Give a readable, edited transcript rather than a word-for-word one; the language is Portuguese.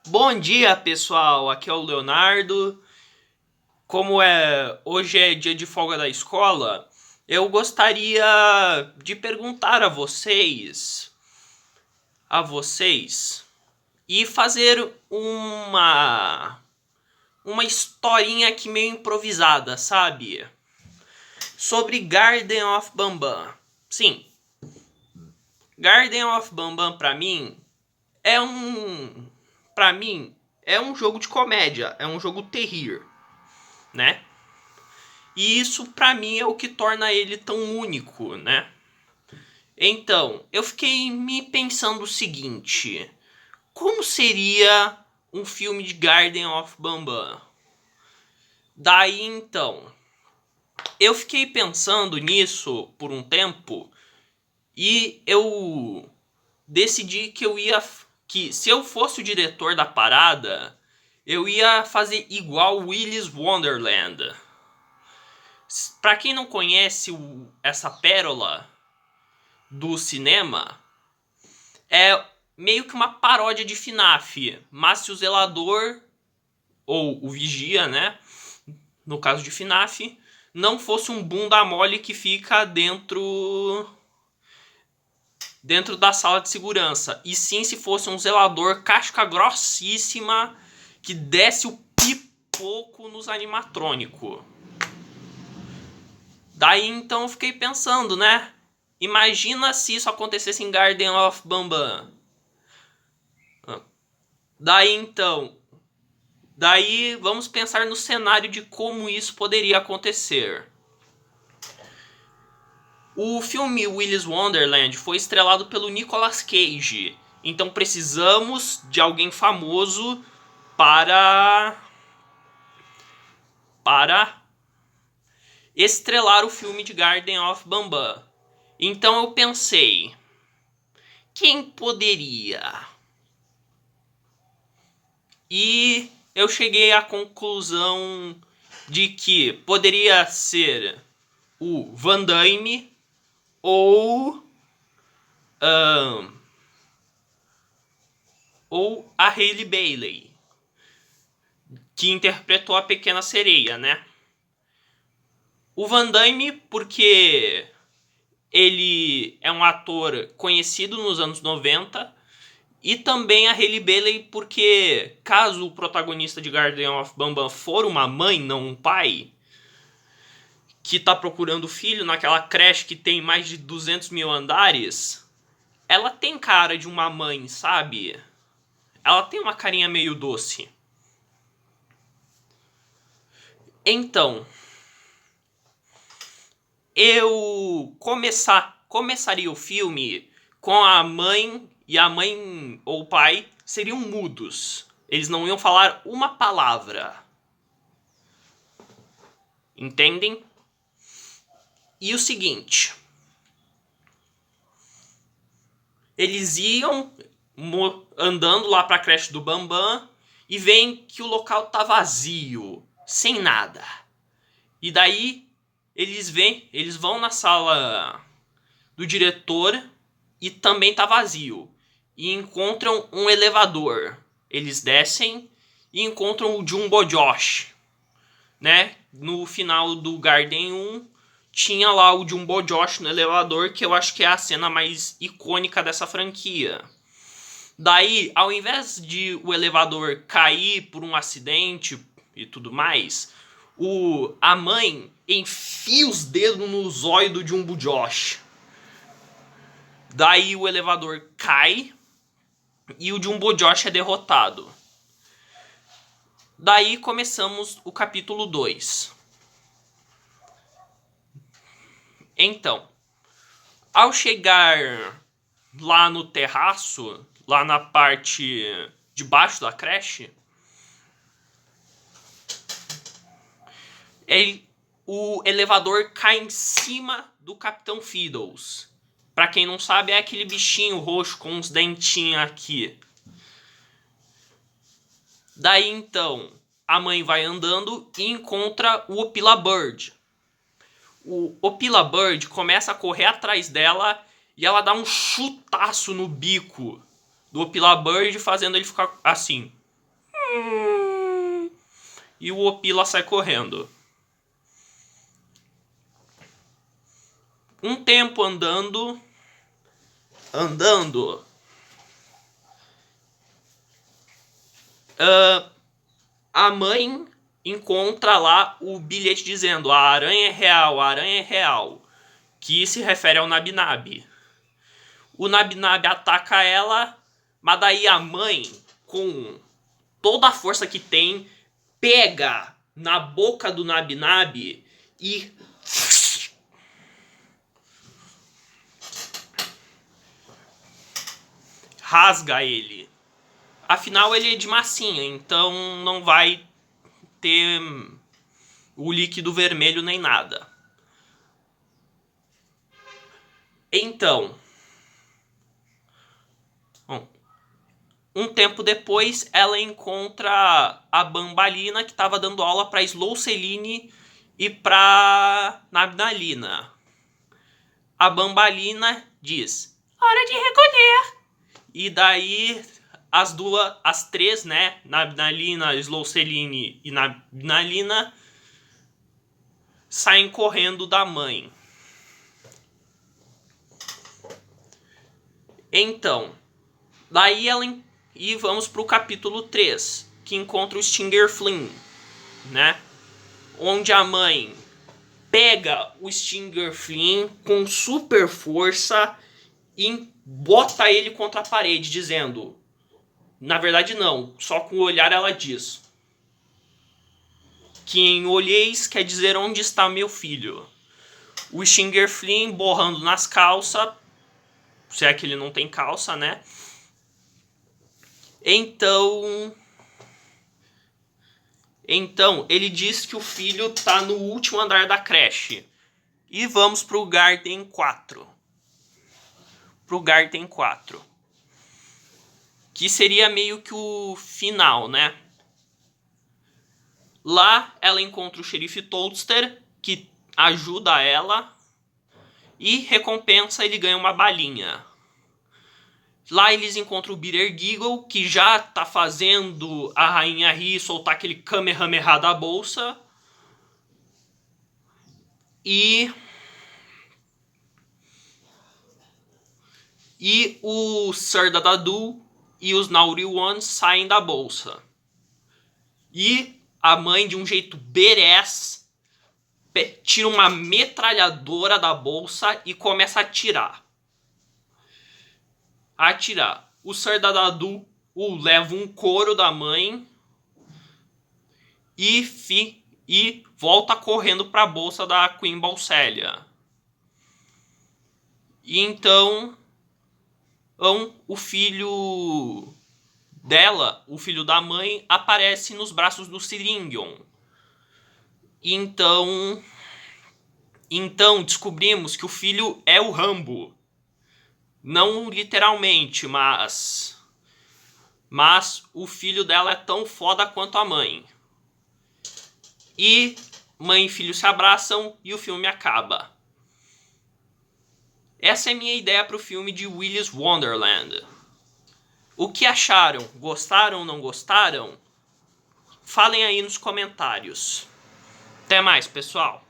Bom dia, pessoal. Aqui é o Leonardo. Hoje é dia de folga da escola, eu gostaria de perguntar a vocês e fazer uma historinha aqui meio improvisada, sabe? Sobre Garden of Banban. Sim, Garden of Banban é um para mim é um jogo de comédia, é um jogo terrir, né? E isso pra mim é o que torna ele tão único, né? Então, eu fiquei me pensando o seguinte: como seria um filme de Garden of Banban? Daí então, eu fiquei pensando nisso por um tempo e eu decidi que se eu fosse o diretor da parada, eu ia fazer igual Willy's Wonderland. Pra quem não conhece essa pérola do cinema, é meio que uma paródia de FNAF, mas se o zelador, ou o vigia, né, no caso de FNAF, não fosse um bunda mole que fica dentro da sala de segurança, e sim se fosse um zelador casca grossíssima que desce o pipoco nos animatrônicos. Daí então eu fiquei pensando, né? Imagina se isso acontecesse em Garden of Banban. Daí então, daí vamos pensar no cenário de como isso poderia acontecer. O filme Willy's Wonderland foi estrelado pelo Nicolas Cage, então precisamos de alguém famoso para estrelar o filme de Garden of Banban. Então eu pensei, quem poderia? E eu cheguei à conclusão de que poderia ser o Van Damme ou ou a Hailey Bailey, que interpretou a Pequena Sereia, né? O Van Damme porque ele é um ator conhecido nos anos 90, e também a Hailey Bailey porque, caso o protagonista de Garden of Banban for uma mãe, não um pai, que tá procurando filho naquela creche que tem mais de 200 mil andares, ela tem cara de uma mãe, sabe? Ela tem uma carinha meio doce. Então, eu começaria o filme com a mãe, e a mãe ou o pai seriam mudos. Eles não iam falar uma palavra. Entendem? E o seguinte, eles iam andando lá pra creche do Banban e veem que o local tá vazio, sem nada. E daí eles vão na sala do diretor e também tá vazio. E encontram um elevador. Eles descem e encontram o Jumbo Josh, né? No final do Garden 1 tinha lá o Jumbo Josh no elevador, que eu acho que é a cena mais icônica dessa franquia. Daí, ao invés de o elevador cair por um acidente e tudo mais, a mãe enfia os dedos no zóio do Jumbo Josh. Daí o elevador cai e o Jumbo Josh é derrotado. Daí começamos o capítulo 2. Então, ao chegar lá no terraço, lá na parte de baixo da creche, o elevador cai em cima do Capitão Fiddles. Pra quem não sabe, é aquele bichinho roxo com uns dentinhos aqui. Daí então, a mãe vai andando e encontra o Opila Bird. O Opila Bird começa a correr atrás dela e ela dá um chutaço no bico do Opila Bird, fazendo ele ficar assim. E o Opila sai correndo. Um tempo andando. A mãe encontra lá o bilhete dizendo: a aranha é real, a aranha é real. Que se refere ao Nabinab. O Nabinab ataca ela, mas daí a mãe, com toda a força que tem, pega na boca do Nabinab e rasga ele. Afinal, ele é de massinha, então não vai ter o líquido vermelho nem nada. Então, um tempo depois, ela encontra a Bambalina, que estava dando aula para Slow Celine e para Nabnalina. A Bambalina diz: hora de recolher. E daí as três, né, Nabnalina, Slow Celine e Nabnalina, saem correndo da mãe. Então, daí e vamos pro capítulo 3, que encontra o Stinger Flynn, né? Onde a mãe pega o Stinger Flynn com super força e bota ele contra a parede, dizendo... Na verdade, não. Só com o olhar ela diz: que em olheis quer dizer onde está meu filho. O Stinger Flynn borrando nas calças, se é que ele não tem calça, né? Então ele diz que o filho tá no último andar da creche. E vamos pro Garden 4. Que seria meio que o final, né? Lá ela encontra o xerife Toadster, que ajuda ela e recompensa, ele ganha uma balinha. Lá eles encontram o Bitter Giggle, que já tá fazendo a rainha rir, soltar aquele Kamehameha da bolsa. E o Sir Dadadu e os Naughty Ones saem da bolsa. E a mãe, de um jeito badass, tira uma metralhadora da bolsa e começa a atirar. O Sir Dadadu leva um couro da mãe e volta correndo para a bolsa da Queen Balselia. E então o filho dela, o filho da mãe, aparece nos braços do Siringion. Então descobrimos que o filho é o Rambo. Não literalmente, mas o filho dela é tão foda quanto a mãe. E mãe e filho se abraçam e o filme acaba. Essa é a minha ideia pro filme de Willy's Wonderland. O que acharam? Gostaram ou não gostaram? Falem aí nos comentários. Até mais, pessoal.